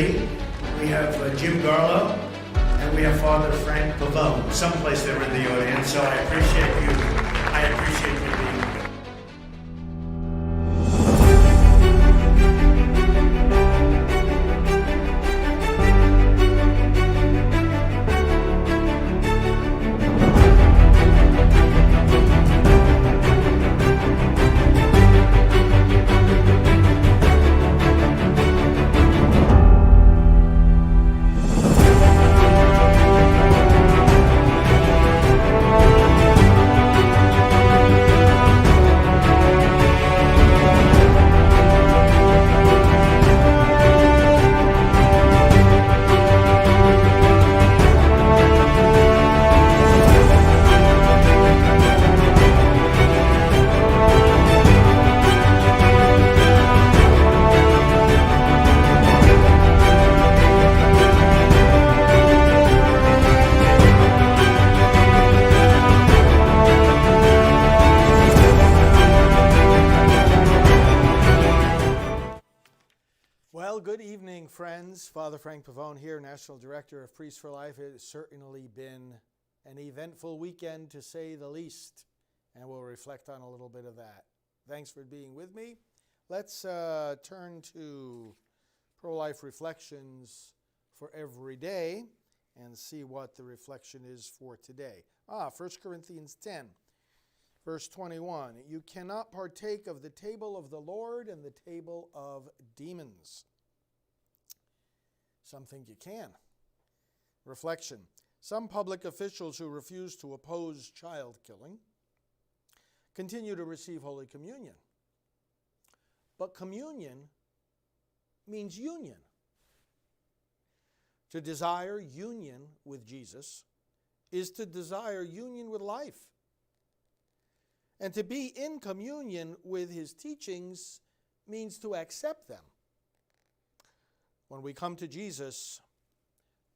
Lee, we have Jim Garlow, and we have Father Frank Pavone. Someplace they were in the audience, so I appreciate you. I appreciate you being here. Well, good evening, friends. Father Frank Pavone here, National Director of Priests for Life. It has certainly been an eventful weekend, to say the least, and we'll reflect on a little bit of that. Thanks for being with me. Let's turn to pro-life reflections for every day and see what the reflection is for today. 1 Corinthians 10, verse 21. You cannot partake of the table of the Lord and the table of demons. Some think you can. Reflection. Some public officials who refuse to oppose child killing continue to receive Holy Communion. But communion means union. To desire union with Jesus is to desire union with life. And to be in communion with his teachings means to accept them. When we come to Jesus,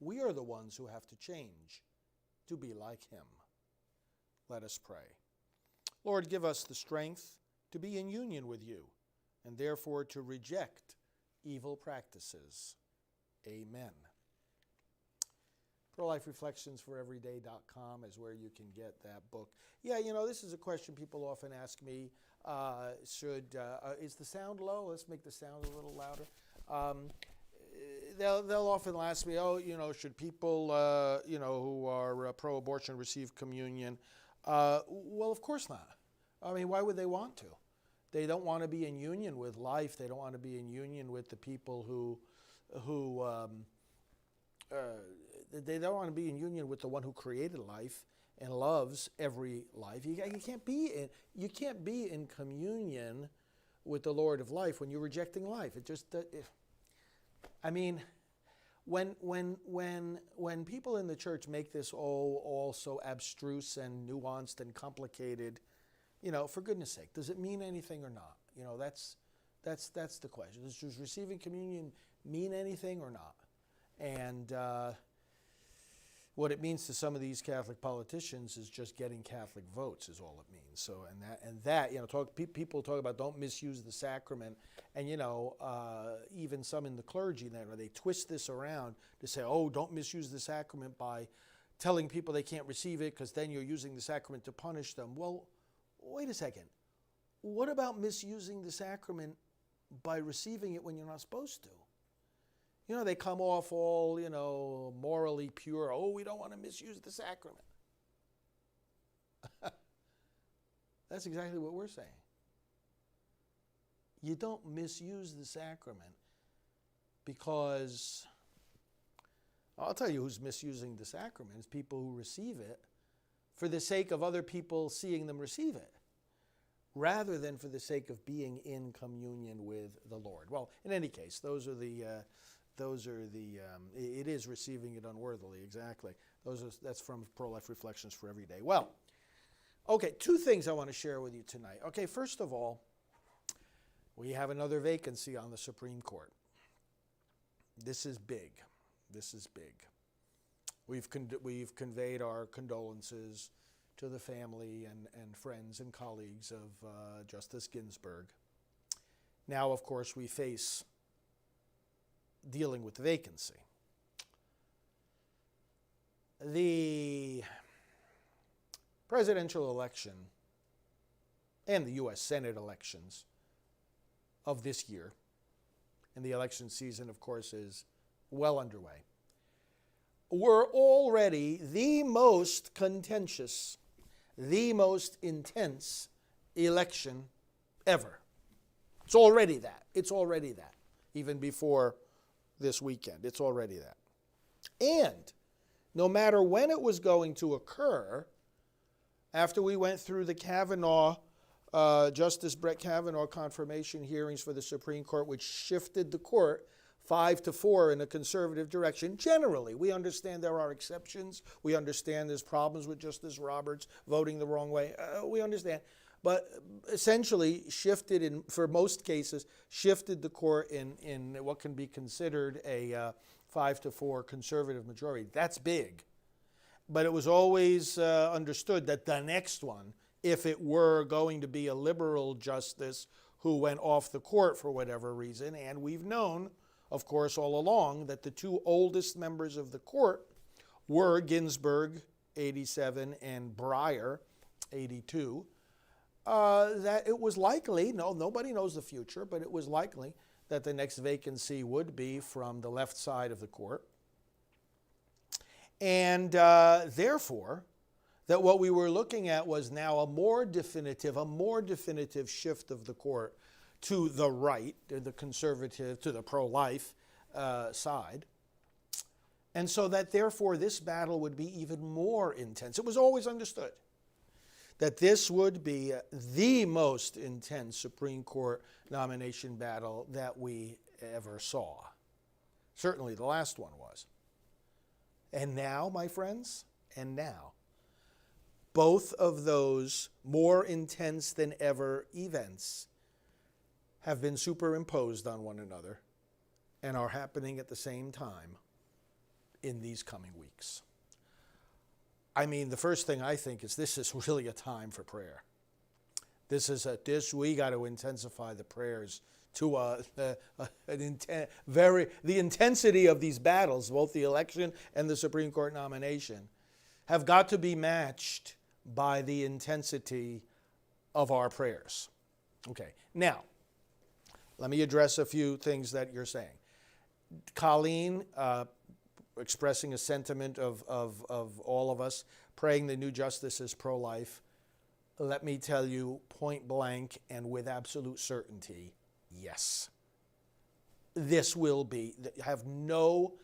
we are the ones who have to change to be like him. Let us pray. Lord, give us the strength to be in union with you, and therefore to reject evil practices. Amen. ProLifeReflectionsForEveryday.com is where you can get that book. Yeah, you know, this is a question people often ask me. Is the sound low? Let's make the sound a little louder. They'll often ask me, should people, who are pro-abortion receive communion? Well, of course not. I mean, why would they want to? They don't want to be in union with life. They don't want to be in union with the people they don't want to be in union with the one who created life and loves every life. You can't be in communion with the Lord of life when you're rejecting life. When people in the church make this all so abstruse and nuanced and complicated, for goodness sake, does it mean anything or not? That's the question. Does receiving communion mean anything or not? And what it means to some of these Catholic politicians is just getting Catholic votes is all it means. So people talk about don't misuse the sacrament, and even some in the clergy they twist this around to say, don't misuse the sacrament by telling people they can't receive it because then you're using the sacrament to punish them. Well, wait a second. What about misusing the sacrament by receiving it when you're not supposed to? They come off all, morally pure. We don't want to misuse the sacrament. That's exactly what we're saying. You don't misuse the sacrament because, I'll tell you who's misusing the sacrament. It's people who receive it for the sake of other people seeing them receive it, rather than for the sake of being in communion with the Lord. Well, in any case, it is receiving it unworthily, exactly. That's from Pro-Life Reflections for Every Day. Well, okay, two things I want to share with you tonight. Okay, first of all, we have another vacancy on the Supreme Court. This is big. We've conveyed our condolences to the family and friends and colleagues of Justice Ginsburg. Now, of course, we face dealing with the vacancy. The presidential election and the U.S. Senate elections of this year, and the election season, of course, is well underway, were already the most contentious, the most intense election ever. It's already that. It's already that. Even before this weekend, it's already that. And no matter when it was going to occur, after we went through the Kavanaugh, Justice Brett Kavanaugh confirmation hearings for the Supreme Court, which shifted the court 5-4 in a conservative direction. Generally, we understand there are exceptions. We understand there's problems with Justice Roberts voting the wrong way. We understand. But essentially shifted, for most cases, shifted the court in what can be considered a 5-4 conservative majority. That's big. But it was always understood that the next one, if it were going to be a liberal justice who went off the court for whatever reason, and we've known, of course, all along that the two oldest members of the court were Ginsburg, 87, and Breyer, 82, that it was likely, nobody knows the future, but it was likely that the next vacancy would be from the left side of the court. And therefore, that what we were looking at was now a more definitive shift of the court to the right, to the conservative, to the pro-life side. And so that therefore this battle would be even more intense. It was always understood that this would be the most intense Supreme Court nomination battle that we ever saw. Certainly the last one was. And now, my friends, both of those more intense than ever events have been superimposed on one another and are happening at the same time in these coming weeks. I mean, the first thing I think is this is really a time for prayer. We got to intensify the prayers to the intensity of these battles, both the election and the Supreme Court nomination, have got to be matched by the intensity of our prayers. Okay, now, let me address a few things that you're saying. Colleen, expressing a sentiment of all of us, praying the new justice is pro-life. Let me tell you point blank and with absolute certainty, yes. This will be, I have no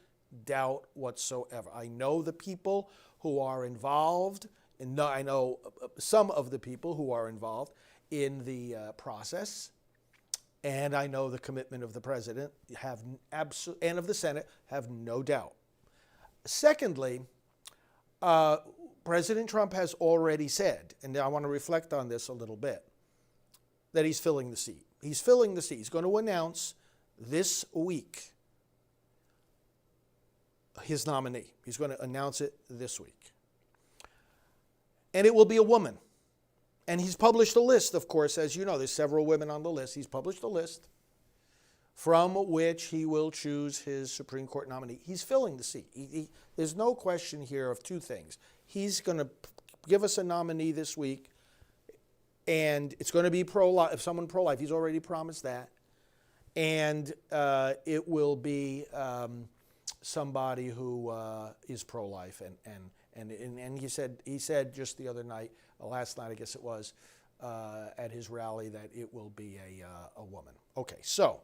doubt whatsoever. I know the people who are involved, and I know some of the people who are involved in the process, and I know the commitment of the President, and of the Senate, have no doubt. Secondly, President Trump has already said, and I want to reflect on this a little bit, that he's filling the seat. He's filling the seat. He's going to announce this week his nominee. He's going to announce it this week. And it will be a woman. And he's published a list, of course, as you know. There's several women on the list. He's published a list from which he will choose his Supreme Court nominee. He's filling the seat. There's no question here of two things. He's going to give us a nominee this week, and it's going to be pro-life. If someone pro-life, he's already promised that. And it will be somebody who is pro-life. And he said just the other night, last night I guess it was, at his rally, that it will be a woman. Okay, so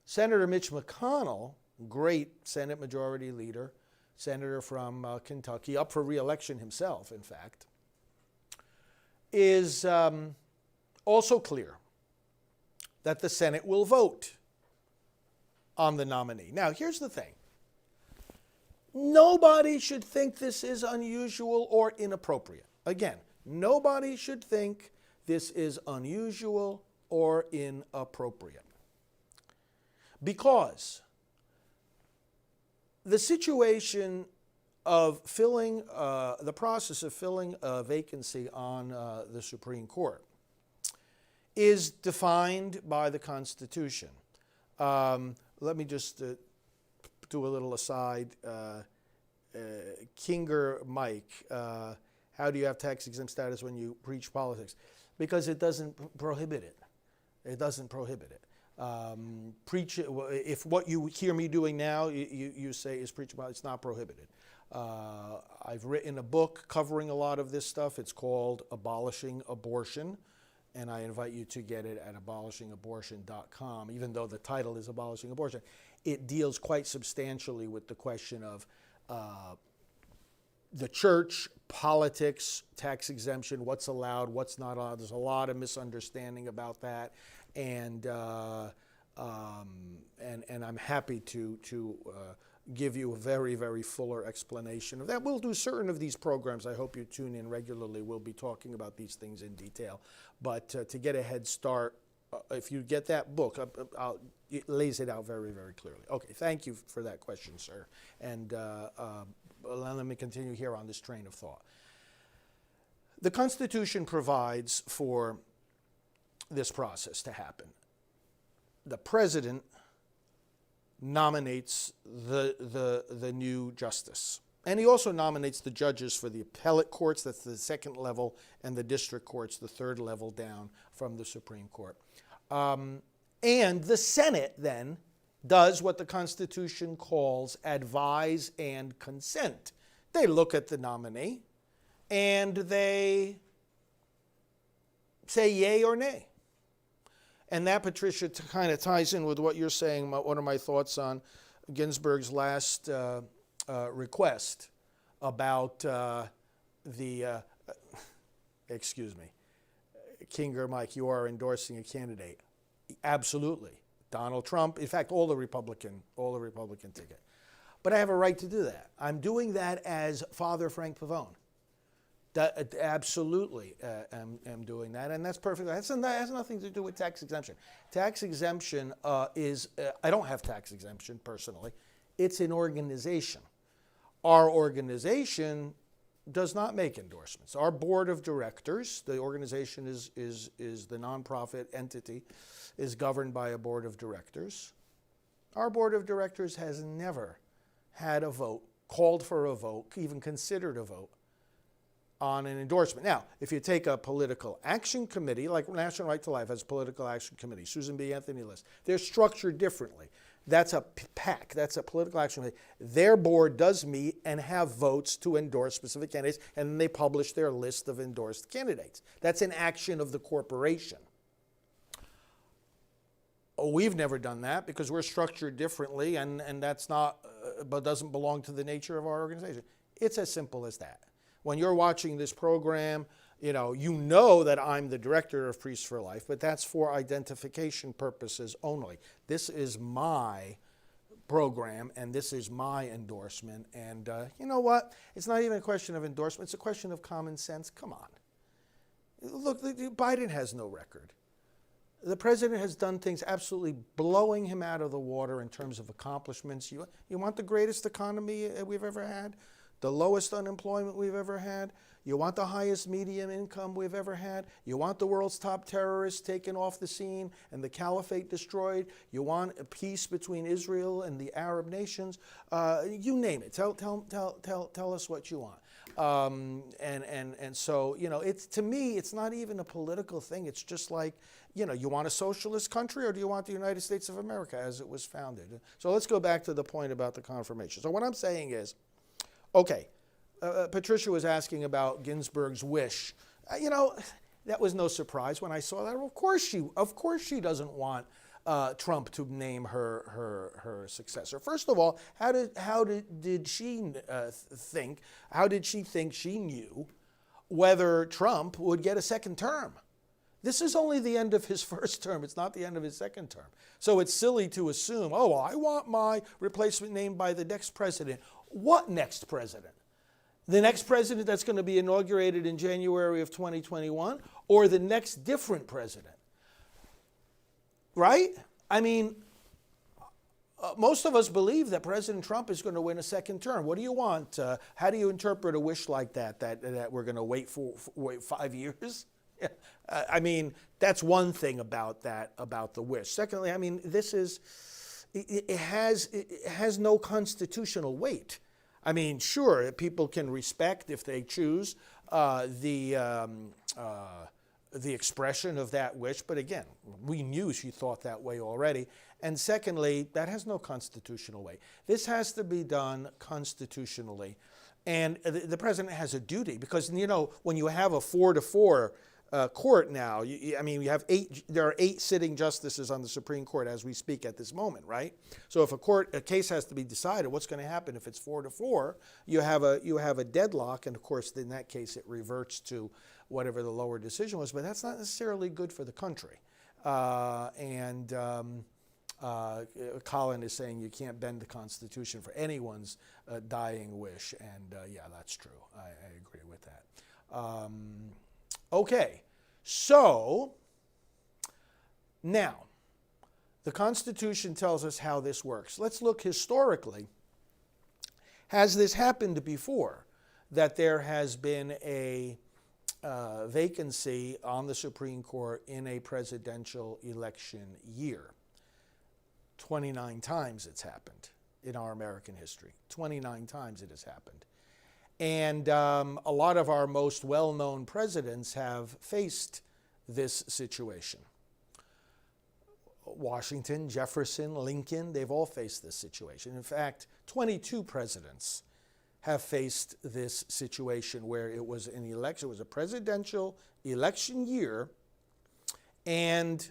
Senator Mitch McConnell, great Senate Majority Leader, senator from Kentucky, up for re-election himself, in fact, is also clear that the Senate will vote on the nominee. Now, here's the thing. Nobody should think this is unusual or inappropriate. Again, nobody should think this is unusual or inappropriate. Because the situation of filling, the process of filling a vacancy on the Supreme Court is defined by the Constitution. let me just do a little aside. Kinger Mike, how do you have tax exempt status when you preach politics? Because it doesn't prohibit it. It doesn't prohibit it. Preach it. If what you hear me doing now, you say is preaching about, it's not prohibited. I've written a book covering a lot of this stuff. It's called Abolishing Abortion, and I invite you to get it at abolishingabortion.com, even though the title is Abolishing Abortion. It deals quite substantially with the question of the church, politics, tax exemption, what's allowed, what's not allowed. There's a lot of misunderstanding about that, and I'm happy to give you a very, very fuller explanation of that. We'll do certain of these programs. I hope you tune in regularly. We'll be talking about these things in detail. But to get a head start, if you get that book, it lays it out very, very clearly. Okay, thank you for that question, sir. And let me continue here on this train of thought. The Constitution provides for this process to happen. The president nominates the new justice. And he also nominates the judges for the appellate courts, that's the second level, and the district courts, the third level down from the Supreme Court. And the Senate then does what the Constitution calls advise and consent. They look at the nominee and they say yay or nay. And that, Patricia, kind of ties in with what you're saying. One of my thoughts on Ginsburg's last request about excuse me, Kinger Mike, you are endorsing a candidate. Absolutely. Donald Trump, in fact, all the Republican ticket. But I have a right to do that. I'm doing that as Fr Frank Pavone. Absolutely am doing that, and that's perfect. That has nothing to do with tax exemption. Tax exemption is, I don't have tax exemption personally. It's an organization. Our organization does not make endorsements. Our board of directors, the organization is the nonprofit entity, is governed by a board of directors. Our board of directors has never had a vote, called for a vote, even considered a vote on an endorsement. Now, if you take a political action committee, like National Right to Life has a political action committee, Susan B. Anthony list, they're structured differently. That's a PAC, that's a political action committee. Their board does meet and have votes to endorse specific candidates, and then they publish their list of endorsed candidates. That's an action of the corporation. We've never done that because we're structured differently, and that's not, but doesn't belong to the nature of our organization. It's as simple as that. When you're watching this program, you know that I'm the director of Priests for Life, but that's for identification purposes only. This is my program, and this is my endorsement. And you know what? It's not even a question of endorsement. It's a question of common sense. Come on. Look, Biden has no record. The president has done things absolutely blowing him out of the water in terms of accomplishments. You want the greatest economy we've ever had? The lowest unemployment we've ever had? You want the highest median income we've ever had? You want the world's top terrorists taken off the scene and the caliphate destroyed? You want a peace between Israel and the Arab nations? You name it. Tell us what you want. And so, it's, to me, it's not even a political thing. It's just like, you want a socialist country, or do you want the United States of America as it was founded? So let's go back to the point about the confirmation. So what I'm saying is, okay, Patricia was asking about Ginsburg's wish. That was no surprise when I saw that. Of course she doesn't want Trump to name her successor. First of all, how did she think? How did she think she knew whether Trump would get a second term? This is only the end of his first term. It's not the end of his second term. So it's silly to assume, I want my replacement named by the next president. What next president? The next president that's going to be inaugurated in January of 2021, or the next different president? Right? I mean, most of us believe that President Trump is going to win a second term. What do you want? How do you interpret a wish like that we're going to wait 5 years? I mean, that's one thing about the wish. Secondly, I mean, this is, it has no constitutional weight. I mean, sure, people can respect, if they choose, the expression of that wish, but again, we knew she thought that way already. And secondly, that has no constitutional weight. This has to be done constitutionally. And the president has a duty, because, when you have a 4-4 court now, there are 8 sitting justices on the Supreme Court as we speak at this moment, right? So if a case has to be decided, what's going to happen if it's 4-4? You have a deadlock, and of course, in that case, it reverts to whatever the lower decision was, but that's not necessarily good for the country. Colin is saying you can't bend the Constitution for anyone's dying wish, and yeah, that's true. I agree with that. Okay, so now the Constitution tells us how this works. Let's look historically. Has this happened before, that there has been a vacancy on the Supreme Court in a presidential election year? 29 times it's happened in our American history. 29 times it has happened. And a lot of our most well-known presidents have faced this situation. Washington, Jefferson, Lincoln, they've all faced this situation. In fact, 22 presidents have faced this situation where it was an election, it was a presidential election year, and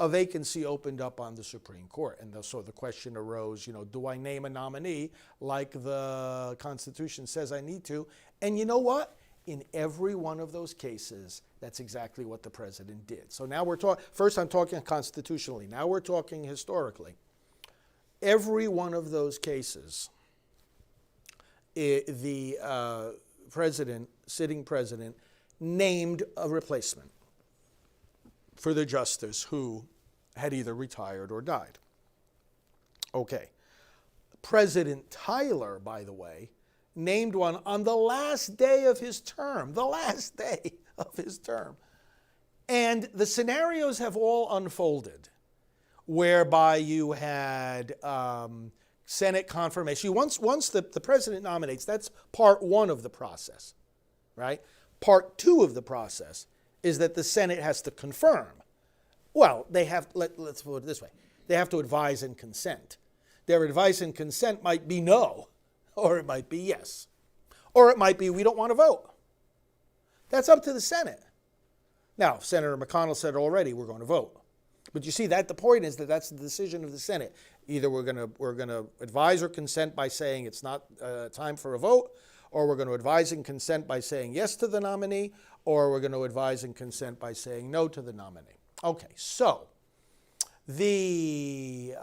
a vacancy opened up on the Supreme Court. And so the question arose, do I name a nominee like the Constitution says I need to? And you know what? In every one of those cases, that's exactly what the president did. So now we're talking, first I'm talking constitutionally, now we're talking historically. Every one of those cases, the sitting president, named a replacement for the justice who had either retired or died. Okay. President Tyler, by the way, named one on the last day of his term, And the scenarios have all unfolded, whereby you had Senate confirmation. Once the president nominates, that's part one of the process, right? Part two of the process is that the Senate has to confirm. Well, let's put it this way. They have to advise and consent. Their advice and consent might be no, or it might be yes. Or it might be we don't want to vote. That's up to the Senate. Now, Senator McConnell said already we're going to vote. But you see, the point is that that's the decision of the Senate. Either we're going to advise or consent by saying it's not time for a vote, or we're going to advise and consent by saying yes to the nominee, or we're going to advise and consent by saying no to the nominee. Okay, so the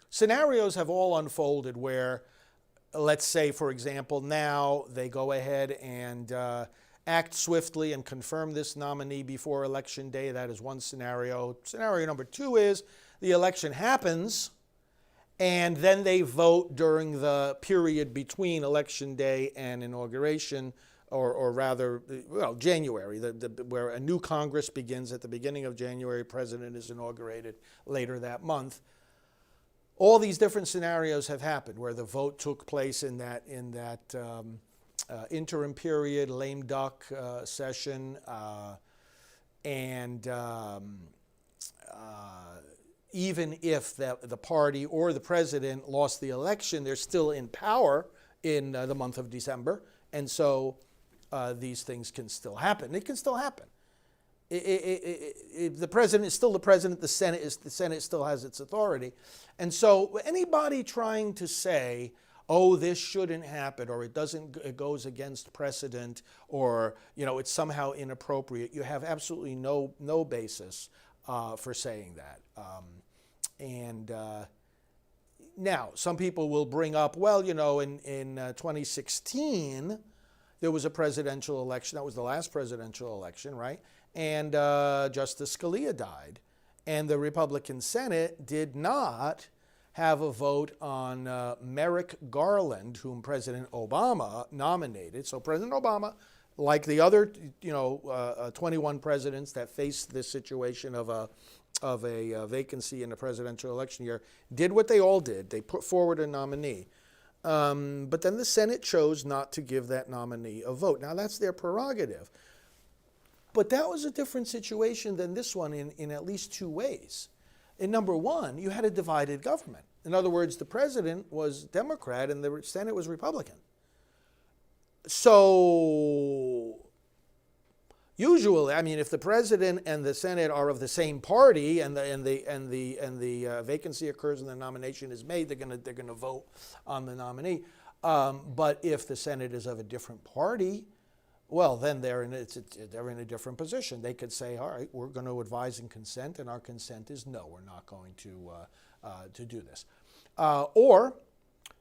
scenarios have all unfolded where, let's say, for example, now they go ahead and act swiftly and confirm this nominee before Election Day. That is one scenario. Scenario number two is the election happens, and then they vote during the period between Election Day and inauguration, or rather, January, where a new Congress begins at the beginning of January. President is inaugurated later that month. All these different scenarios have happened where the vote took place in that interim period, lame duck session, and even if the party or the president lost the election, they're still in power in the month of December, and so these things can still happen. It can still happen. The president is still the president. The Senate still has its authority, and so anybody trying to say, "Oh, this shouldn't happen," or it goes against precedent, or it's somehow inappropriate, you have absolutely no basis for saying that. Now, some people will bring up, well, in 2016, there was a presidential election. That was the last presidential election, right? And Justice Scalia died. And the Republican Senate did not have a vote on Merrick Garland, whom President Obama nominated. So President Obama, like the other 21 presidents that faced this situation of a vacancy in a presidential election year did what they all did. They put forward a nominee. But then the Senate chose not to give that nominee a vote. Now, that's their prerogative. But that was a different situation than this one in at least two ways. In number one, you had a divided government. In other words, the president was Democrat and the Senate was Republican. So usually, I mean, if the president and the Senate are of the same party and the vacancy occurs and the nomination is made, they're gonna vote on the nominee. But if the Senate is of a different party, well, then they're in a different position. They could say, all right, we're going to advise and consent, and our consent is no, we're not going to do this. Or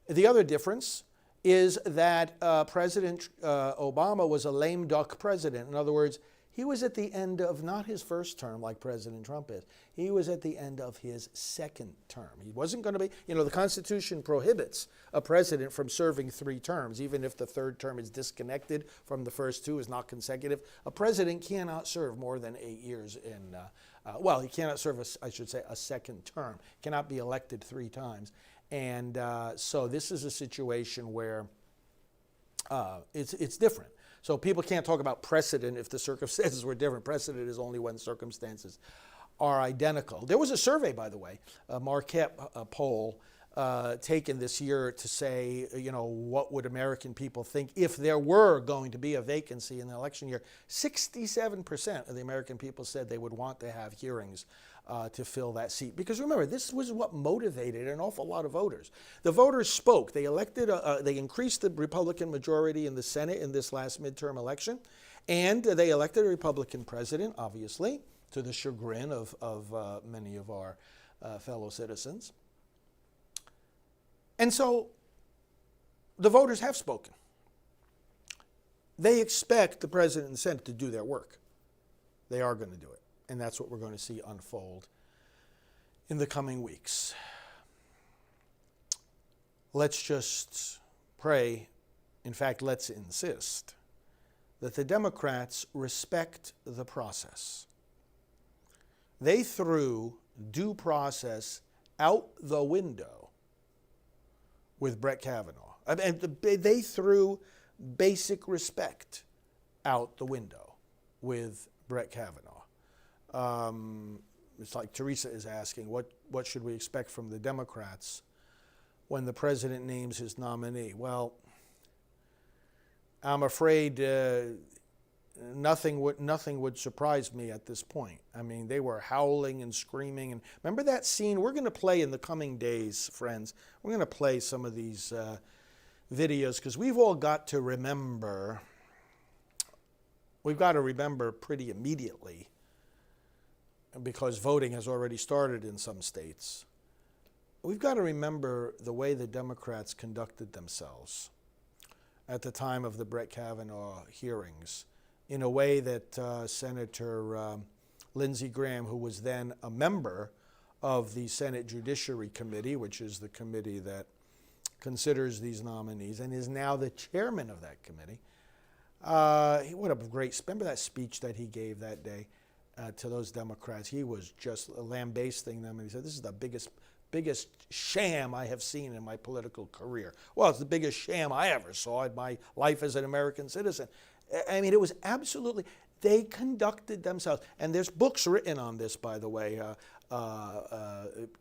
the other difference is that President Obama was a lame duck president. In other words, he was at the end of not his first term like President Trump is. He was at the end of his second term. He wasn't going to be, the Constitution prohibits a president from serving 3 terms, even if the third term is disconnected from the first 2, is not consecutive. A president cannot serve more than 8 years he cannot serve, a second term. Cannot be elected 3 times. And so this is a situation where it's different. So people can't talk about precedent if the circumstances were different. Precedent is only when circumstances are identical. There was a survey, by the way, a Marquette poll taken this year to say, what would American people think if there were going to be a vacancy in the election year. 67% of the American people said they would want to have hearings to fill that seat. Because remember, this was what motivated an awful lot of voters. The voters spoke. They they increased the Republican majority in the Senate in this last midterm election, and they elected a Republican president, obviously, to the chagrin of many of our fellow citizens. And so the voters have spoken. They expect the president and the Senate to do their work. They are going to do it. And that's what we're going to see unfold in the coming weeks. Let's just pray, in fact, let's insist that the Democrats respect the process. They threw due process out the window with Brett Kavanaugh. And they threw basic respect out the window with Brett Kavanaugh. It's like Teresa is asking, what should we expect from the Democrats when the president names his nominee? Well, I'm afraid nothing would surprise me at this point. I mean, they were howling and screaming. And remember that scene? We're going to play in the coming days, friends. We're going to play some of these videos because we've all got to remember. We've got to remember pretty immediately, because voting has already started in some states. We've got to remember the way the Democrats conducted themselves at the time of the Brett Kavanaugh hearings, in a way that Senator Lindsey Graham, who was then a member of the Senate Judiciary Committee, which is the committee that considers these nominees and is now the chairman of that committee. What a great, remember that speech that he gave that day to those Democrats? He was just lambasting them, and he said, this is the biggest sham I have seen in my political career. Well, it's the biggest sham I ever saw in my life as an American citizen. I mean, it was absolutely, they conducted themselves. And there's books written on this, by the way.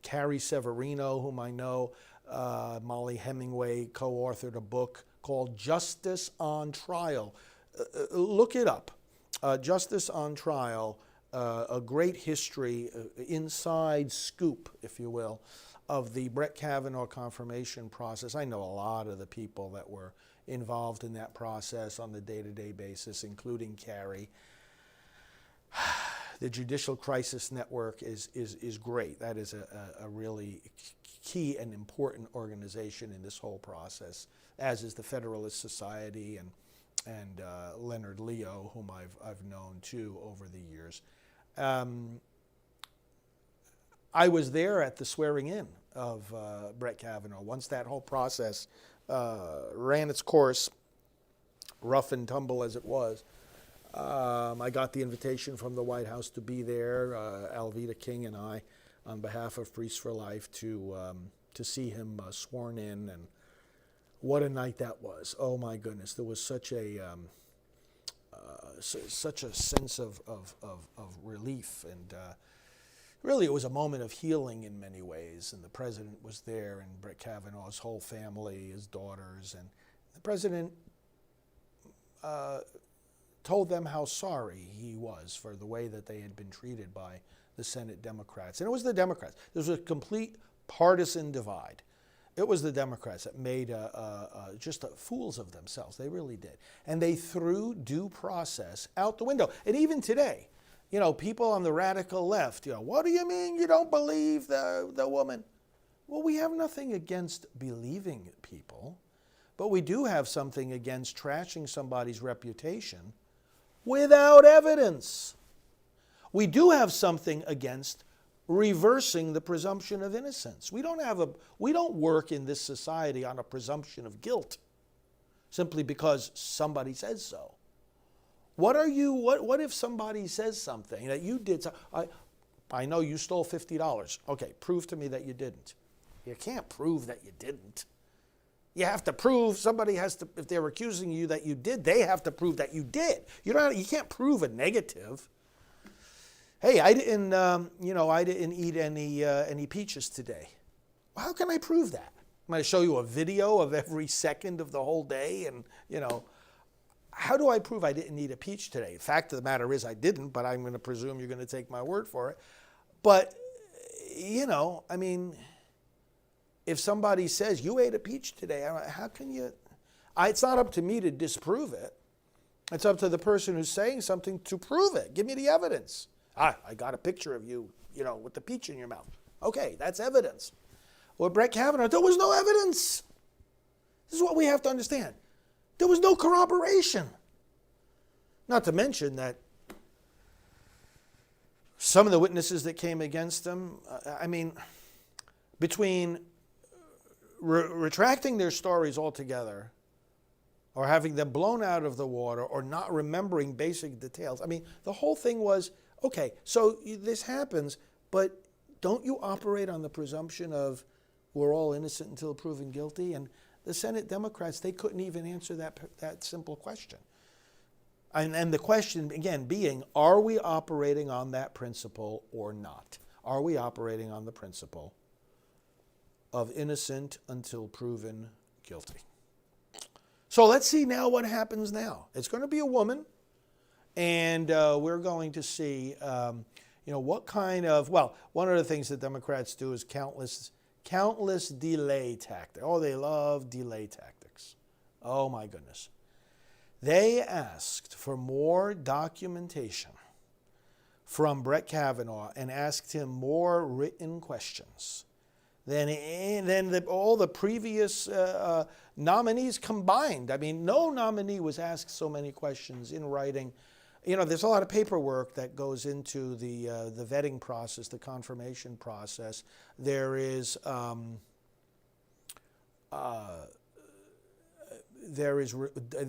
Carrie Severino, whom I know, Molly Hemingway co-authored a book called Justice on Trial. Look it up. Justice on Trial, a great history, inside scoop, if you will, of the Brett Kavanaugh confirmation process. I know a lot of the people that were involved in that process on the day-to-day basis, including Carrie. The Judicial Crisis Network is great. That is a really key and important organization in this whole process, as is the Federalist Society and Leonard Leo, whom I've known too over the years. I was there at the swearing in of Brett Kavanaugh. Once that whole process ran its course, rough and tumble as it was, I got the invitation from the White House to be there, Alveda King and I, on behalf of Priests for Life, to see him sworn in. And what a night that was! Oh my goodness, there was such a sense of relief, and really it was a moment of healing in many ways. And the president was there, and Brett Kavanaugh's whole family, his daughters, and the president told them how sorry he was for the way that they had been treated by the Senate Democrats. And it was the Democrats. There was a complete partisan divide. It was the Democrats that made just fools of themselves. They really did. And they threw due process out the window. And even today, you know, people on the radical left, you know, what do you mean you don't believe the woman? Well, we have nothing against believing people, but we do have something against trashing somebody's reputation without evidence. We do have something against reversing the presumption of innocence. We don't work in this society on a presumption of guilt simply because somebody says so. What if somebody says something that you did? I know you stole $50. Okay, prove to me that you didn't. You can't prove that you didn't. You have to prove, somebody has to, if they're accusing you that you did, they have to prove that you did. You can't prove a negative. Hey, I didn't eat any peaches today. Well, how can I prove that? I'm going to show you a video of every second of the whole day, and, you know, how do I prove I didn't eat a peach today? The fact of the matter is I didn't, but I'm going to presume you're going to take my word for it. But, you know, I mean, if somebody says, you ate a peach today, how can you? It's not up to me to disprove it. It's up to the person who's saying something to prove it. Give me the evidence. I got a picture of you, you know, with the peach in your mouth. Okay, that's evidence. Well, Brett Kavanaugh, there was no evidence. This is what we have to understand. There was no corroboration. Not to mention that some of the witnesses that came against him, between retracting their stories altogether or having them blown out of the water or not remembering basic details, the whole thing was, okay, so this happens, but don't you operate on the presumption of we're all innocent until proven guilty? And the Senate Democrats, they couldn't even answer that simple question. And the question, again, being, are we operating on that principle or not? Are we operating on the principle of innocent until proven guilty? So let's see now what happens now. It's going to be a woman, and we're going to see, what kind of, one of the things that Democrats do is countless delay tactics. Oh, they love delay tactics. Oh, my goodness. They asked for more documentation from Brett Kavanaugh and asked him more written questions than all the previous nominees combined. No nominee was asked so many questions in writing. There's a lot of paperwork that goes into the vetting process, the confirmation process. There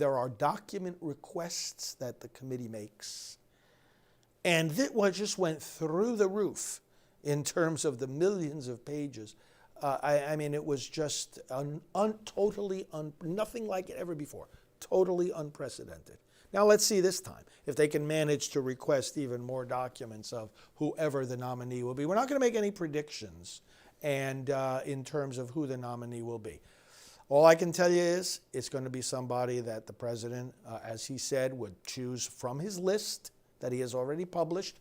are document requests that the committee makes, and that just went through the roof in terms of the millions of pages. It was just nothing like it ever before. Totally unprecedented. Now let's see this time if they can manage to request even more documents of whoever the nominee will be. We're not going to make any predictions and in terms of who the nominee will be. All I can tell you is it's going to be somebody that the president, as he said, would choose from his list that he has already published.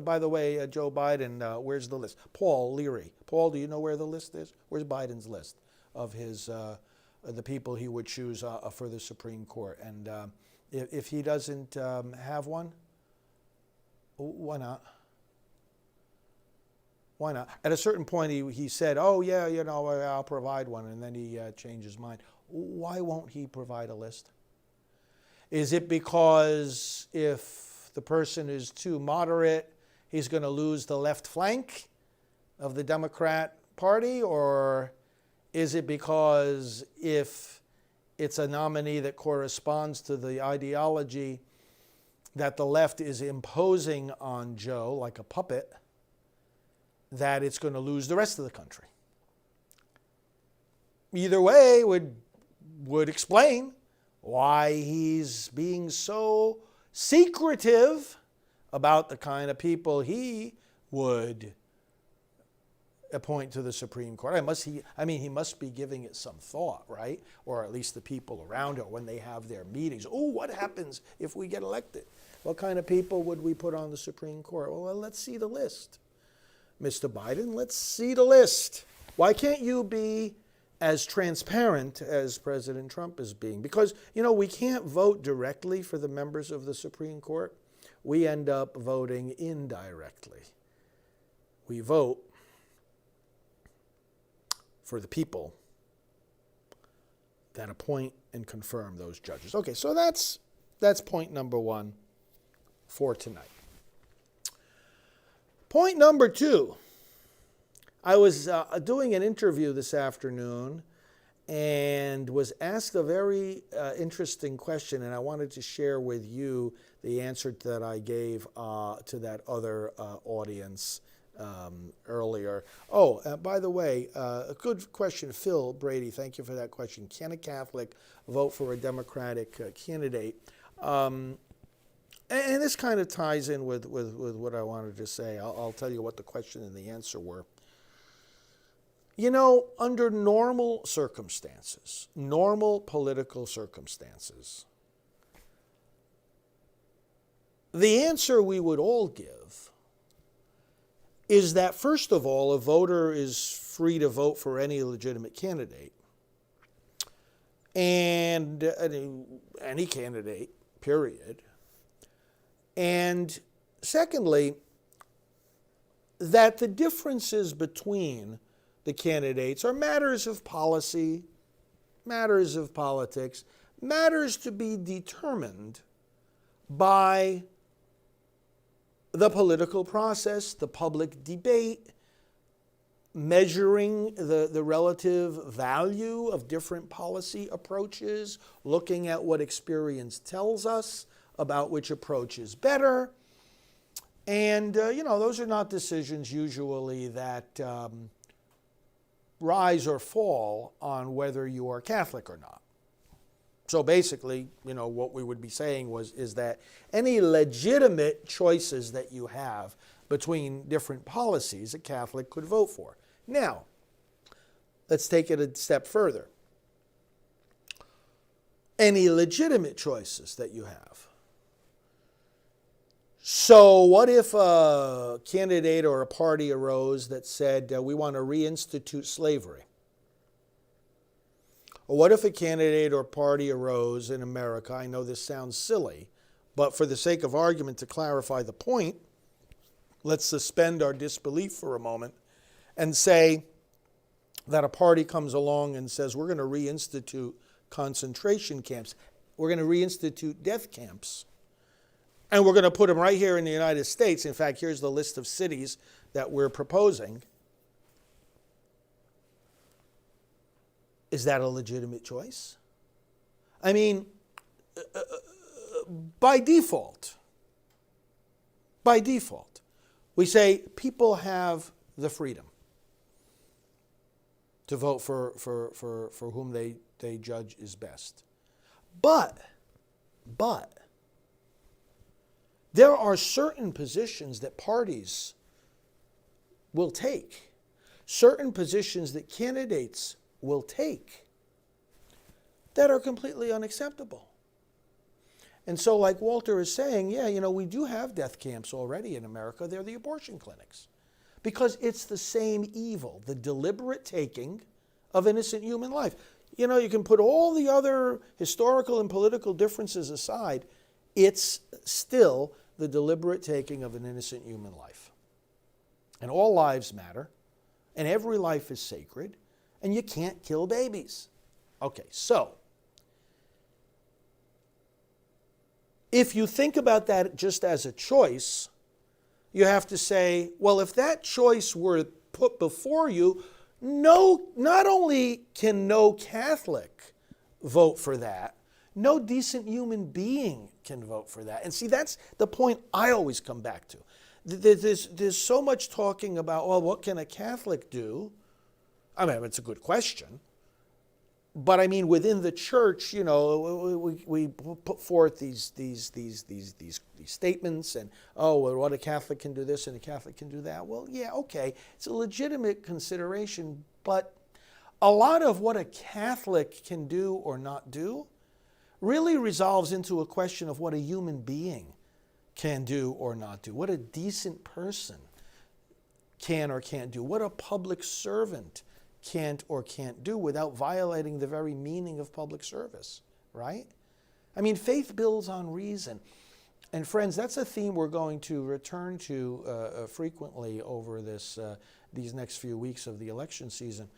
By the way, Joe Biden, where's the list? Paul Leary. Paul, do you know where the list is? Where's Biden's list of his the people he would choose for the Supreme Court? And if he doesn't have one, why not? Why not? At a certain point, he said, oh, yeah, I'll provide one, and then he changed his mind. Why won't he provide a list? Is it because if the person is too moderate, he's going to lose the left flank of the Democrat Party? Or is it because if it's a nominee that corresponds to the ideology that the left is imposing on Joe like a puppet, that it's going to lose the rest of the country. Either way would explain why he's being so secretive about the kind of people he would appoint to the Supreme Court. He must be giving it some thought, right? Or at least the people around it when they have their meetings. Oh, what happens if we get elected? What kind of people would we put on the Supreme Court? Well, let's see the list. Mr. Biden, let's see the list. Why can't you be as transparent as President Trump is being? Because, we can't vote directly for the members of the Supreme Court. We end up voting indirectly. We vote for the people that appoint and confirm those judges. Okay, so that's point number one for tonight. Point number two. I was doing an interview this afternoon and was asked a very interesting question, and I wanted to share with you the answer that I gave to that other audience earlier. By the way, a good question, Phil Brady, thank you for that question. Can a Catholic vote for a Democratic candidate? And this kind of ties in with what I wanted to say. I'll tell you what the question and the answer were. Under normal circumstances, normal political circumstances, the answer we would all give is that, first of all, a voter is free to vote for any legitimate candidate. And any candidate, period. And secondly, that the differences between the candidates are matters of policy, matters of politics, matters to be determined by the political process, the public debate, measuring the relative value of different policy approaches, looking at what experience tells us about which approach is better. And, those are not decisions usually that rise or fall on whether you are Catholic or not. So basically, what we would be saying is that any legitimate choices that you have between different policies, a Catholic could vote for. Now, let's take it a step further. Any legitimate choices that you have. So what if a candidate or a party arose that said, we want to reinstitute slavery? Or what if a candidate or party arose in America, I know this sounds silly, but for the sake of argument, to clarify the point, let's suspend our disbelief for a moment and say that a party comes along and says, we're going to reinstitute concentration camps. We're going to reinstitute death camps. And we're going to put them right here in the United States. In fact, here's the list of cities that we're proposing. Is that a legitimate choice? I mean, by default, we say people have the freedom to vote for whom they judge is best. But there are certain positions that parties will take, certain positions that candidates will take that are completely unacceptable. And so, like Walter is saying, we do have death camps already in America. They're the abortion clinics. Because it's the same evil, the deliberate taking of innocent human life. You can put all the other historical and political differences aside. It's still the deliberate taking of an innocent human life. And all lives matter, and every life is sacred, and you can't kill babies. Okay, so if you think about that just as a choice, you have to say, well, if that choice were put before you, not only can no Catholic vote for that, No decent human being can vote for that. And see, that's the point I always come back to. There's so much talking about, well, what can a Catholic do? I mean, it's a good question. But I mean, within the church, you know, we put forth these statements, and oh, well, what a Catholic can do this and a Catholic can do that. Well, yeah, okay, it's a legitimate consideration, but a lot of what a Catholic can do or not do really resolves into a question of what a human being can do or not do, what a decent person can or can't do, what a public servant can't or can't do without violating the very meaning of public service, right? I mean, faith builds on reason. And friends, that's a theme we're going to return to frequently over these next few weeks of the election season.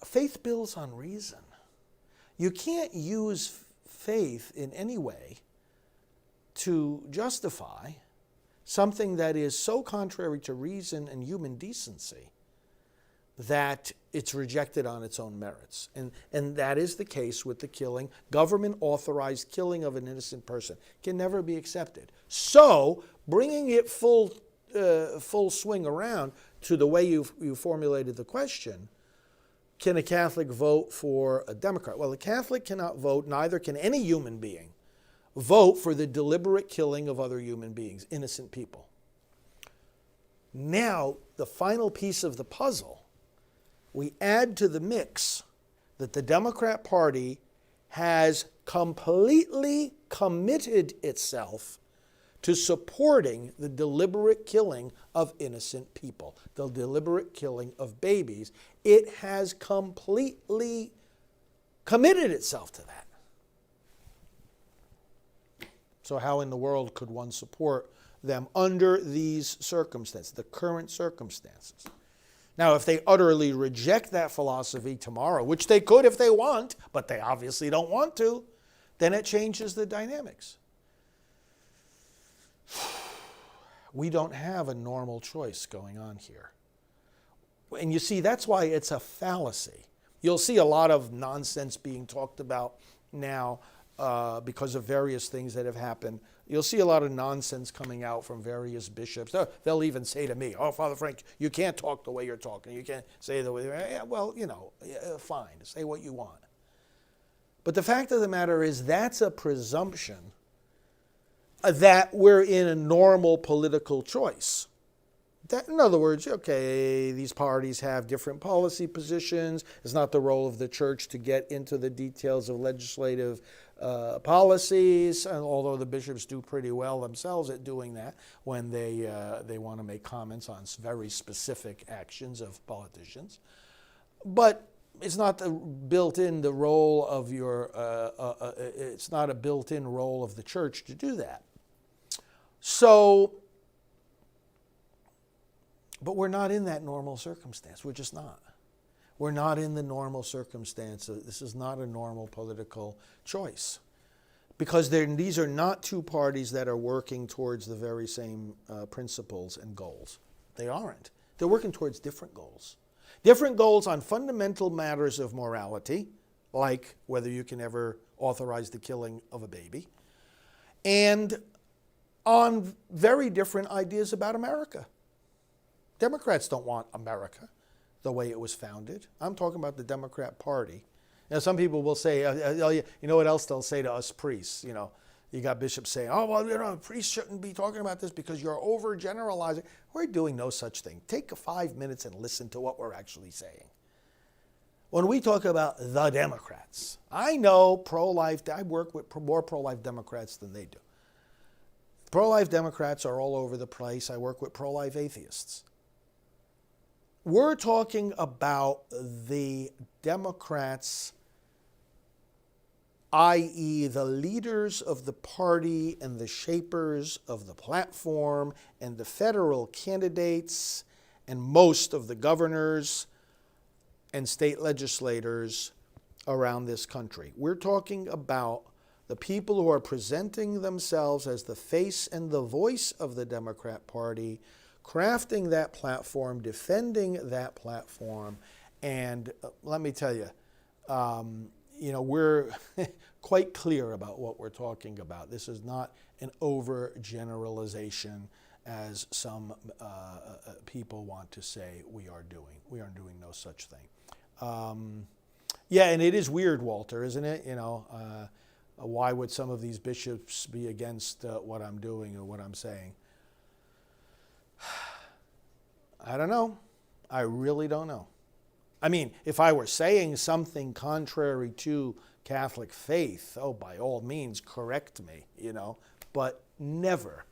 Faith builds on reason. You can't use faith in any way to justify something that is so contrary to reason and human decency that it's rejected on its own merits. And that is the case with the killing, government-authorized killing of an innocent person. Can never be accepted. So, bringing it full swing around to the way you formulated the question, can a Catholic vote for a Democrat? Well, a Catholic cannot vote, neither can any human being vote for the deliberate killing of other human beings, innocent people. Now, the final piece of the puzzle, we add to the mix that the Democrat Party has completely committed itself to supporting the deliberate killing of innocent people, the deliberate killing of babies. It has completely committed itself to that. So how in the world could one support them under these circumstances, the current circumstances? Now, if they utterly reject that philosophy tomorrow, which they could if they want, but they obviously don't want to, then it changes the dynamics. We don't have a normal choice going on here. And you see, that's why it's a fallacy. You'll see a lot of nonsense being talked about now because of various things that have happened. You'll see a lot of nonsense coming out from various bishops. They'll even say to me, oh, Father Frank, you can't talk the way you're talking. You can't say the way, yeah, well, you know, fine, say what you want. But the fact of the matter is that's a presumption that we're in a normal political choice. That, in other words, okay, these parties have different policy positions. It's not the role of the church to get into the details of legislative policies, and although the bishops do pretty well themselves at doing that when they want to make comments on very specific actions of politicians. But it's not built-in the role of your. It's not a built-in role of the church to do that. So, but we're not in that normal circumstance. We're just not. We're not in the normal circumstance. This is not a normal political choice. Because these are not two parties that are working towards the very same principles and goals. They aren't. They're working towards different goals. Different goals on fundamental matters of morality, like whether you can ever authorize the killing of a baby, and on very different ideas about America. Democrats don't want America the way it was founded. I'm talking about the Democrat Party. Now, some people will say, you know what else they'll say to us priests? You know, you got bishops saying, oh, well, you know, priests shouldn't be talking about this because you're overgeneralizing. We're doing no such thing. Take 5 minutes and listen to what we're actually saying. When we talk about the Democrats, I know pro-life, I work with more pro-life Democrats than they do. Pro-life Democrats are all over the place. I work with pro-life atheists. We're talking about the Democrats, i.e. the leaders of the party and the shapers of the platform and the federal candidates and most of the governors and state legislators around this country. We're talking about the people who are presenting themselves as the face and the voice of the Democrat Party, crafting that platform, defending that platform, and let me tell you, we're quite clear about what we're talking about. This is not an overgeneralization, as some people want to say we are doing. We are doing no such thing. Yeah, and it is weird, Walter, isn't it? Why would some of these bishops be against what I'm doing or what I'm saying? I don't know. I really don't know. I mean, if I were saying something contrary to Catholic faith, oh, by all means, correct me, But never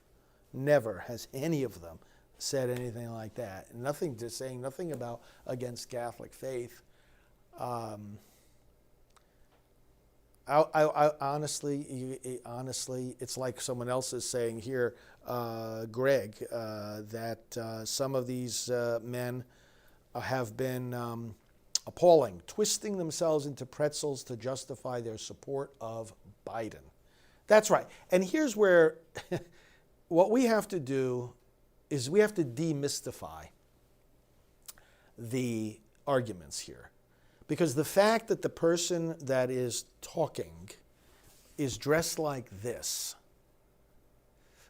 has any of them said anything like that. Saying nothing about against Catholic faith. I honestly, it's like someone else is saying here, Greg, that some of these men have been appalling, twisting themselves into pretzels to justify their support of Biden. That's right. And here's where what we have to do is we have to demystify the arguments here. Because the fact that the person that is talking is dressed like this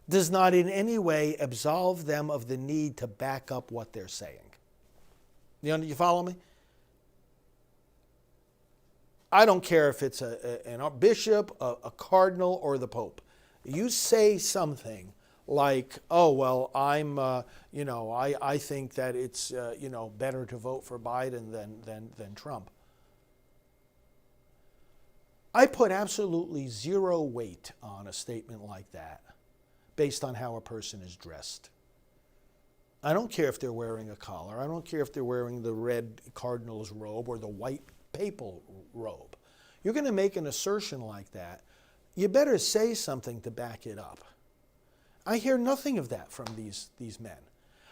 does not in any way absolve them of the need to back up what they're saying. You follow me? I don't care if it's a bishop, a cardinal, or the pope. You say something like, "Oh well, I think that it's better to vote for Biden than Trump." I put absolutely zero weight on a statement like that, based on how a person is dressed. I don't care if they're wearing a collar. I don't care if they're wearing the red cardinal's robe or the white papal robe. You're going to make an assertion like that, you better say something to back it up. I hear nothing of that from these men.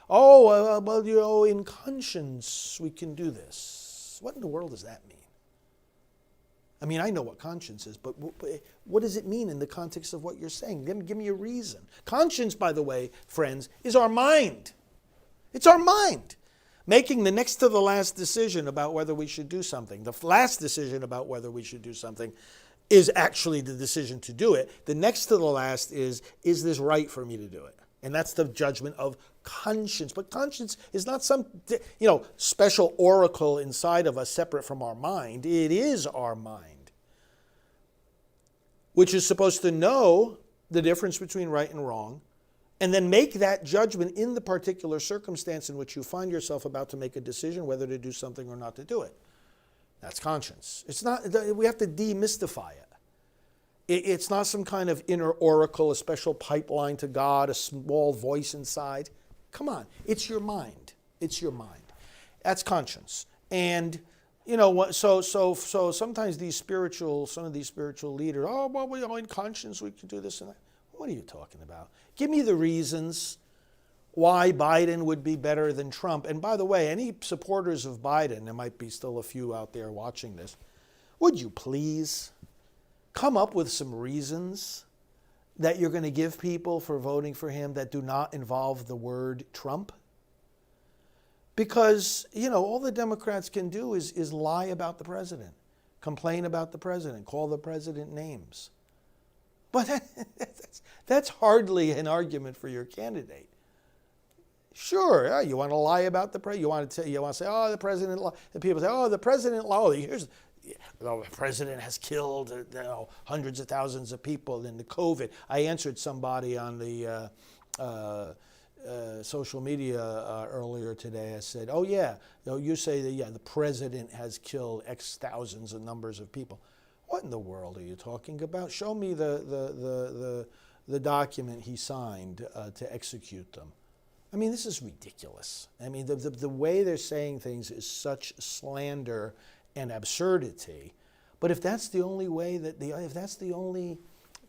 Oh, well, in conscience we can do this. What in the world does that mean? I mean, I know what conscience is, but what does it mean in the context of what you're saying? Give me a reason. Conscience, by the way, friends, is our mind. It's our mind. Making the next to the last decision about whether we should do something. The last decision about whether we should do something is actually the decision to do it. The next to the last is this right for me to do it? And that's the judgment of conscience. But conscience is not some special oracle inside of us separate from our mind. It is our mind, which is supposed to know the difference between right and wrong, and then make that judgment in the particular circumstance in which you find yourself about to make a decision whether to do something or not to do it. That's conscience. It's not. We have to demystify it. It's not some kind of inner oracle, a special pipeline to God, a small voice inside. Come on, it's your mind. It's your mind. That's conscience. And so sometimes some of these spiritual leaders, oh well, in conscience we can do this and that. What are you talking about? Give me the reasons why Biden would be better than Trump. And by the way, any supporters of Biden, there might be still a few out there watching this, would you please come up with some reasons that you're going to give people for voting for him that do not involve the word Trump? Because, all the Democrats can do is lie about the president, complain about the president, call the president names. But that's hardly an argument for your candidate. Sure, you want to lie about the president. You want to say, oh, the president. And people say, oh, the president. Oh, the president has killed hundreds of thousands of people in the COVID. I answered somebody on the social media earlier today. I said, oh yeah, you say that the president has killed X thousands of numbers of people. What in the world are you talking about? Show me the document he signed to execute them. I mean, this is ridiculous. I mean, the way they're saying things is such slander and absurdity. But if that's the only way if that's the only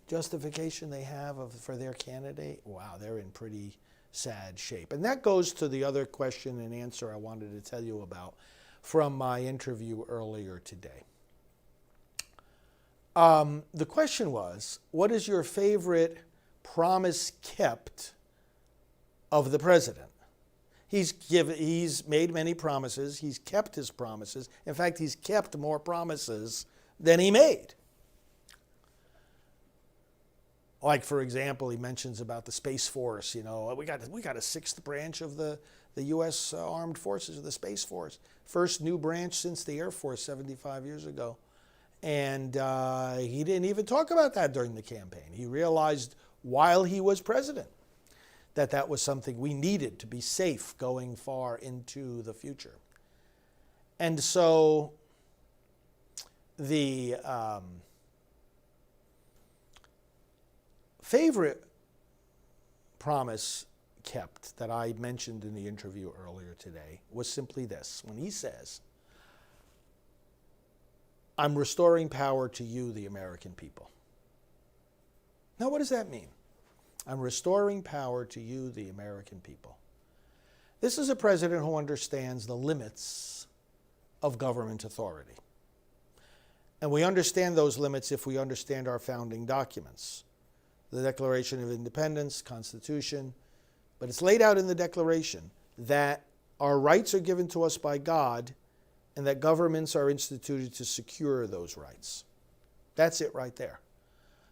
justification they have for their candidate, wow, they're in pretty sad shape. And that goes to the other question and answer I wanted to tell you about from my interview earlier today. The question was, what is your favorite promise kept of the president? He's made many promises. He's kept his promises. In fact, he's kept more promises than he made. Like, for example, he mentions about the Space Force. You know, we got a sixth branch of the U.S. Armed Forces, of the Space Force. First new branch since the Air Force 75 years ago. And he didn't even talk about that during the campaign. He realized while he was president that that was something we needed to be safe going far into the future. And so the favorite promise kept that I mentioned in the interview earlier today was simply this. When he says, "I'm restoring power to you, the American people." Now, what does that mean? I'm restoring power to you, the American people. This is a president who understands the limits of government authority. And we understand those limits if we understand our founding documents. The Declaration of Independence, Constitution. But it's laid out in the Declaration that our rights are given to us by God and that governments are instituted to secure those rights. That's it right there.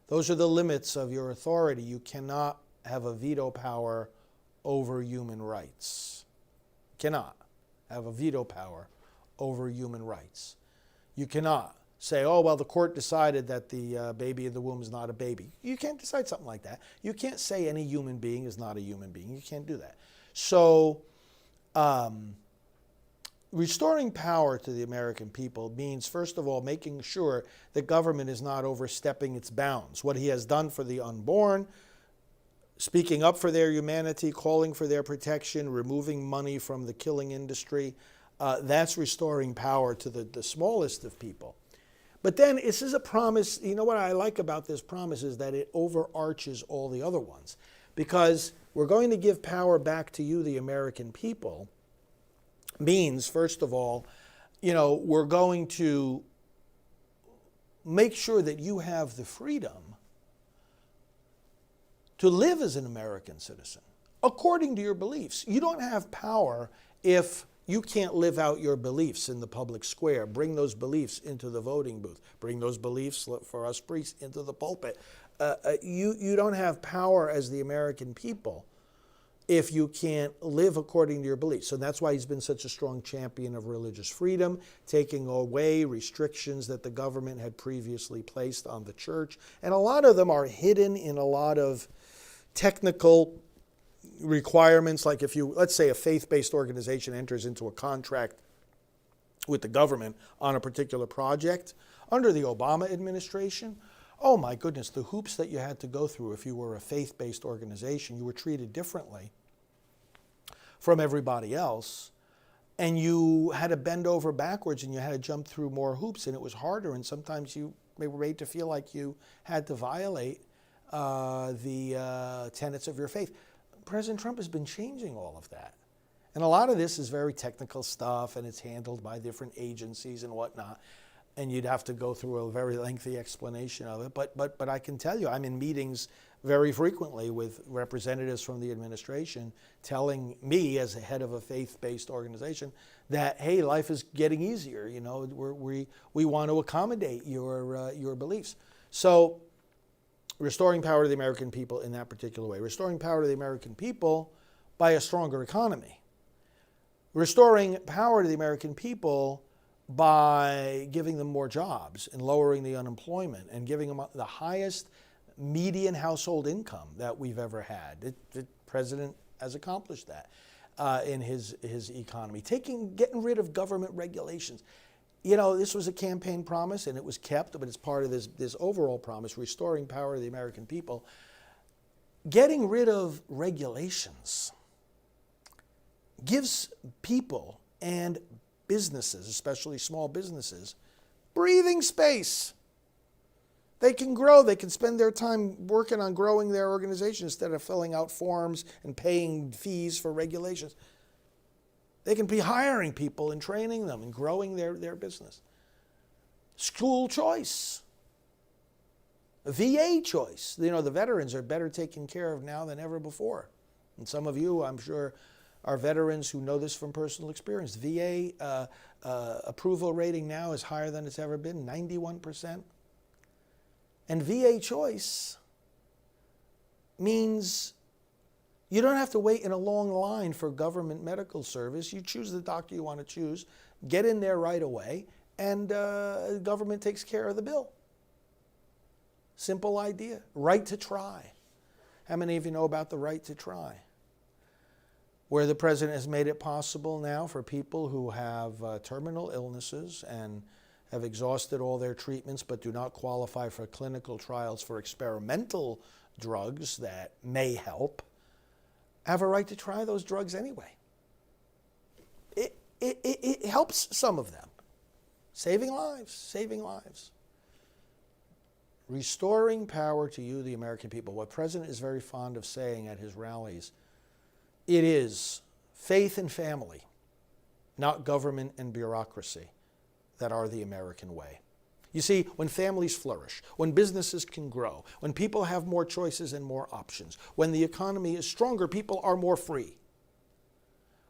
Those are the limits of your authority. You cannot have a veto power over human rights. You cannot have a veto power over human rights. You cannot say, oh, well, the court decided that the baby in the womb is not a baby. You can't decide something like that. You can't say any human being is not a human being. You can't do that. So restoring power to the American people means, first of all, making sure that government is not overstepping its bounds. What he has done for the unborn, speaking up for their humanity, calling for their protection, removing money from the killing industry, that's restoring power to the smallest of people. But then this is a promise. You know what I like about this promise is that it overarches all the other ones. Because we're going to give power back to you, the American people, means, first of all, you know, we're going to make sure that you have the freedom to live as an American citizen according to your beliefs. You don't have power if you can't live out your beliefs in the public square. Bring those beliefs into the voting booth. Bring those beliefs, for us priests, into the pulpit. You don't have power as the American people if you can't live according to your beliefs. So that's why he's been such a strong champion of religious freedom, taking away restrictions that the government had previously placed on the church. And a lot of them are hidden in a lot of technical requirements, like if you, let's say a faith-based organization enters into a contract with the government on a particular project under the Obama administration, oh my goodness, the hoops that you had to go through if you were a faith-based organization. You were treated differently from everybody else, and you had to bend over backwards and you had to jump through more hoops, and it was harder, and sometimes you were made to feel like you had to violate the tenets of your faith. President Trump has been changing all of that. And a lot of this is very technical stuff, and it's handled by different agencies and whatnot. And you'd have to go through a very lengthy explanation of it. But I can tell you, I'm in meetings very frequently with representatives from the administration telling me, as a head of a faith-based organization, that, hey, life is getting easier. You know, we want to accommodate your beliefs. So restoring power to the American people in that particular way. Restoring power to the American people by a stronger economy. Restoring power to the American people by giving them more jobs and lowering the unemployment and giving them the highest median household income that we've ever had. The president has accomplished that in his economy. Getting rid of government regulations. You know, this was a campaign promise, and it was kept, but it's part of this overall promise, restoring power to the American people. Getting rid of regulations gives people and businesses, especially small businesses, breathing space. They can grow. They can spend their time working on growing their organization instead of filling out forms and paying fees for regulations. They can be hiring people and training them and growing their business. School choice. VA choice. You know, the veterans are better taken care of now than ever before. And some of you, I'm sure, are veterans who know this from personal experience. VA approval rating now is higher than it's ever been, 91%. And VA choice means you don't have to wait in a long line for government medical service. You choose the doctor you want to choose, get in there right away, and the government takes care of the bill. Simple idea. Right to try. How many of you know about the right to try? Where the president has made it possible now for people who have terminal illnesses and have exhausted all their treatments but do not qualify for clinical trials for experimental drugs that may help, have a right to try those drugs anyway. It helps some of them. Saving lives, saving lives. Restoring power to you, the American people. What the president is very fond of saying at his rallies, it is faith and family, not government and bureaucracy, that are the American way. You see, when families flourish, when businesses can grow, when people have more choices and more options, when the economy is stronger, people are more free.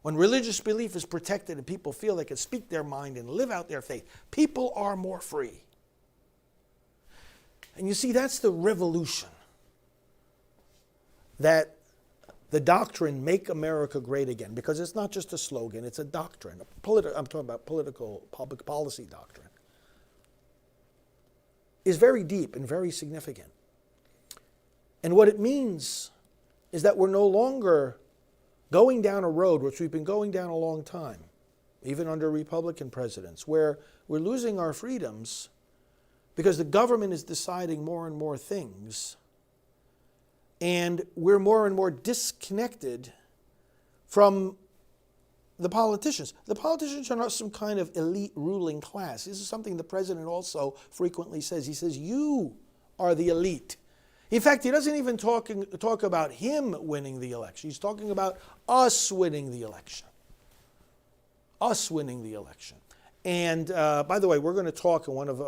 When religious belief is protected and people feel they can speak their mind and live out their faith, people are more free. And you see, that's the revolution that the doctrine, Make America Great Again, because it's not just a slogan, it's a doctrine. I'm talking about political, public policy doctrine, is very deep and very significant. And what it means is that we're no longer going down a road which we've been going down a long time, even under Republican presidents, where we're losing our freedoms because the government is deciding more and more things, and we're more and more disconnected from the politicians. The politicians are not some kind of elite ruling class. This is something the president also frequently says. He says, you are the elite. In fact, he doesn't even talk about him winning the election. He's talking about us winning the election. Us winning the election. And by the way, we're going to talk in one of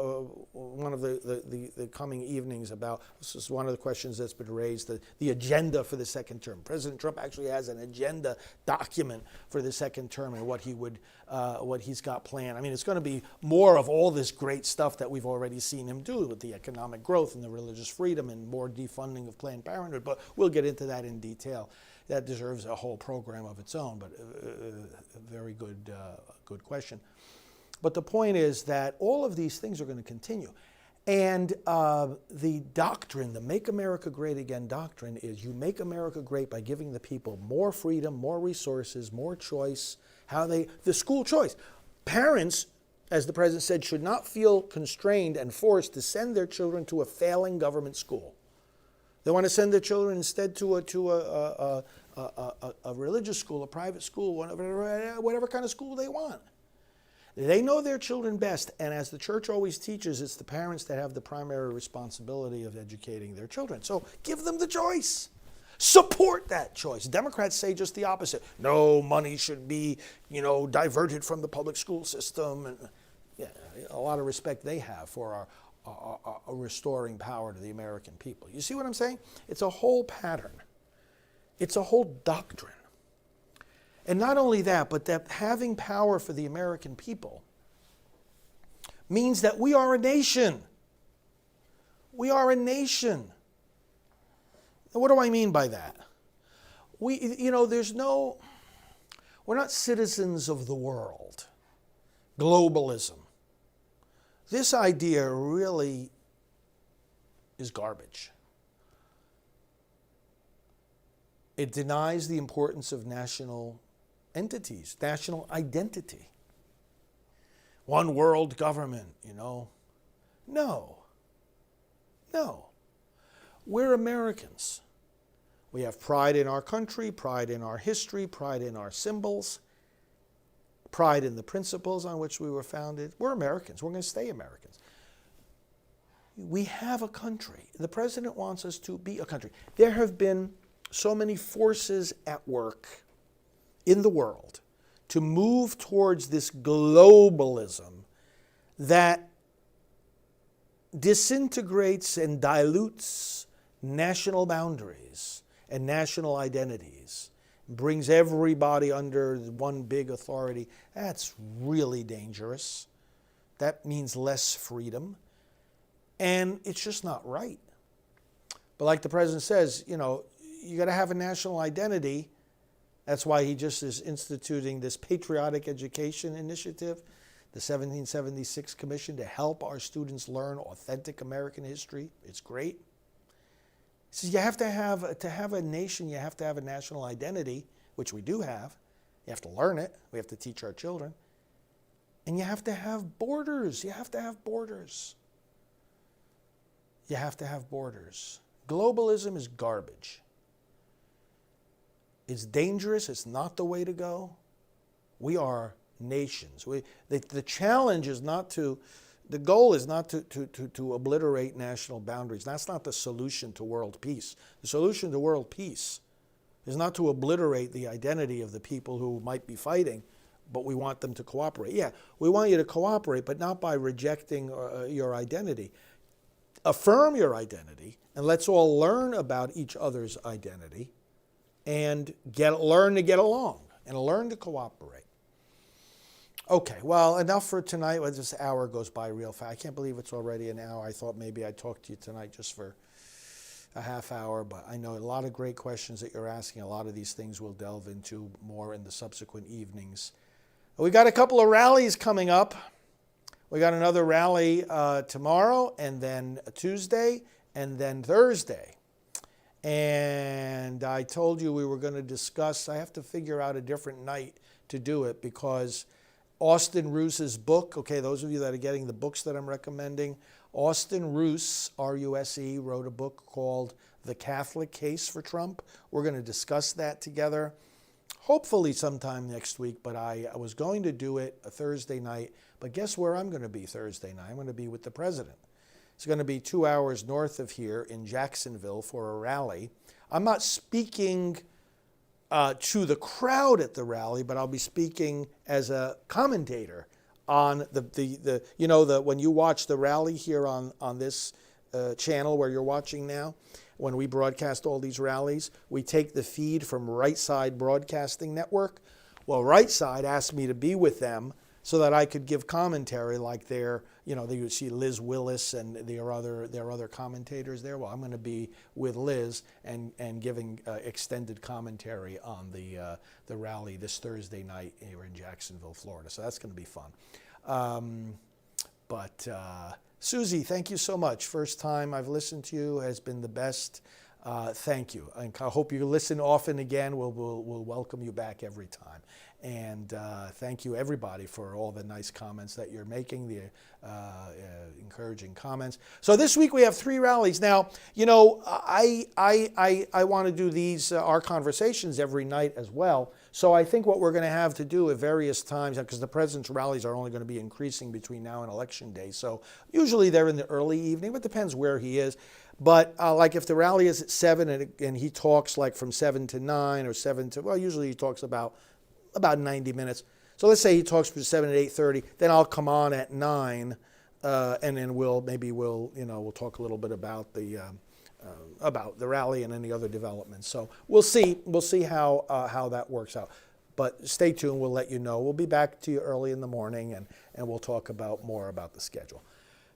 the coming evenings about, this is one of the questions that's been raised, the agenda for the second term. President Trump actually has an agenda document for the second term and what he's got planned. I mean, it's going to be more of all this great stuff that we've already seen him do with the economic growth and the religious freedom and more defunding of Planned Parenthood, but we'll get into that in detail. That deserves a whole program of its own, but a very good question. But the point is that all of these things are going to continue. And the doctrine, the Make America Great Again doctrine, is you make America great by giving the people more freedom, more resources, more choice, the school choice. Parents, as the president said, should not feel constrained and forced to send their children to a failing government school. They want to send their children instead to a religious school, a private school, whatever kind of school they want. They know their children best, and as the church always teaches, it's the parents that have the primary responsibility of educating their children. So give them the choice. Support that choice. Democrats say just the opposite. No, money should be, diverted from the public school system. And a lot of respect they have for our restoring power to the American people. You see what I'm saying? It's a whole pattern. It's a whole doctrine. And not only that, but that having power for the American people means that we are a nation. We are a nation. And what do I mean by that? We're not citizens of the world. Globalism. This idea really is garbage. It denies the importance of national entities, national identity. One world government, No. We're Americans. We have pride in our country, pride in our history, pride in our symbols, pride in the principles on which we were founded. We're Americans. We're going to stay Americans. We have a country. The president wants us to be a country. There have been so many forces at work in the world to move towards this globalism that disintegrates and dilutes national boundaries and national identities, brings everybody under one big authority, that's really dangerous. That means less freedom. And it's just not right. But like the president says, you got to have a national identity. That's why he just is instituting this patriotic education initiative, the 1776 Commission, to help our students learn authentic American history. It's great. He says you have to have a nation, you have to have a national identity, which we do have. You have to learn it. We have to teach our children. And you have to have borders. You have to have borders. You have to have borders. Globalism is garbage. It's dangerous. It's not the way to go. We are nations. The challenge is not to, the goal is not to obliterate national boundaries. That's not the solution to world peace. The solution to world peace is not to obliterate the identity of the people who might be fighting, but we want them to cooperate. Yeah, we want you to cooperate, but not by rejecting your identity. Affirm your identity, and let's all learn about each other's identity and learn to get along and learn to cooperate. Okay, well, enough for tonight. Well, this hour goes by real fast. I can't believe it's already an hour. I thought maybe I'd talk to you tonight just for a half hour, but I know a lot of great questions that you're asking. A lot of these things we'll delve into more in the subsequent evenings. We got a couple of rallies coming up. We got another rally tomorrow, and then Tuesday, and then Thursday. And I told you we were going to discuss, I have to figure out a different night to do it, because Austin Roos's book, okay, those of you that are getting the books that I'm recommending, Austin Roos, R-U-S-E, wrote a book called The Catholic Case for Trump. We're going to discuss that together, hopefully sometime next week, but I was going to do it a Thursday night. But guess where I'm going to be Thursday night? I'm going to be with the president. It's going to be 2 hours north of here in Jacksonville for a rally. I'm not speaking to the crowd at the rally, but I'll be speaking as a commentator on when you watch the rally here on this channel where you're watching now. When we broadcast all these rallies, we take the feed from Right Side Broadcasting Network. Well, Right Side asked me to be with them so that I could give commentary like you see Liz Willis and there are other commentators there. Well, I'm going to be with Liz and giving extended commentary on the rally this Thursday night here in Jacksonville, Florida. So that's going to be fun. Susie, thank you so much. First time I've listened to you has been the best. Thank you. I hope you listen often again. We'll welcome you back every time. And thank you, everybody, for all the nice comments that you're making, the encouraging comments. So this week we have 3 rallies. Now, I want to do these, our conversations every night as well. So I think what we're going to have to do at various times, because the president's rallies are only going to be increasing between now and Election Day. So usually they're in the early evening, but it depends where he is. But like if the rally is at 7 and he talks like from 7 to 9 or 7 to, well, usually he talks about 90 minutes. So let's say he talks from 7 to 8:30, then I'll come on at 9, and then we'll talk a little bit about the rally and any other developments. So we'll see how that works out. But stay tuned, we'll let you know. We'll be back to you early in the morning and we'll talk more about the schedule.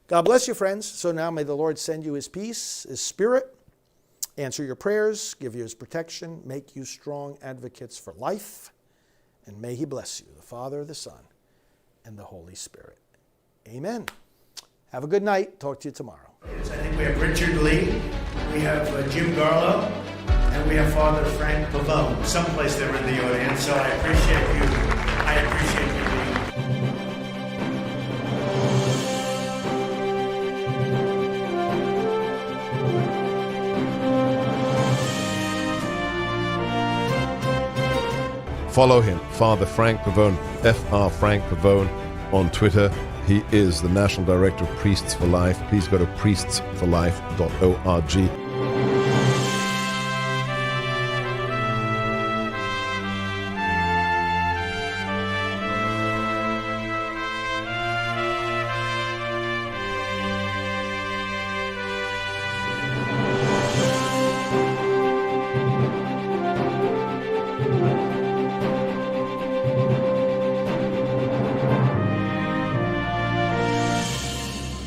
God bless you, friends. So now may the Lord send you his peace, his spirit, answer your prayers, give you his protection, make you strong advocates for life. And may he bless you, the Father, the Son, and the Holy Spirit. Amen. Have a good night. Talk to you tomorrow. I think we have Richard Lee, we have Jim Garlow, and we have Fr Frank Pavone. Someplace they were in the audience, so I appreciate you. I appreciate you. Follow him, Father Frank Pavone, Fr Frank Pavone, on Twitter. He is the National Director of Priests for Life. Please go to priestsforlife.org.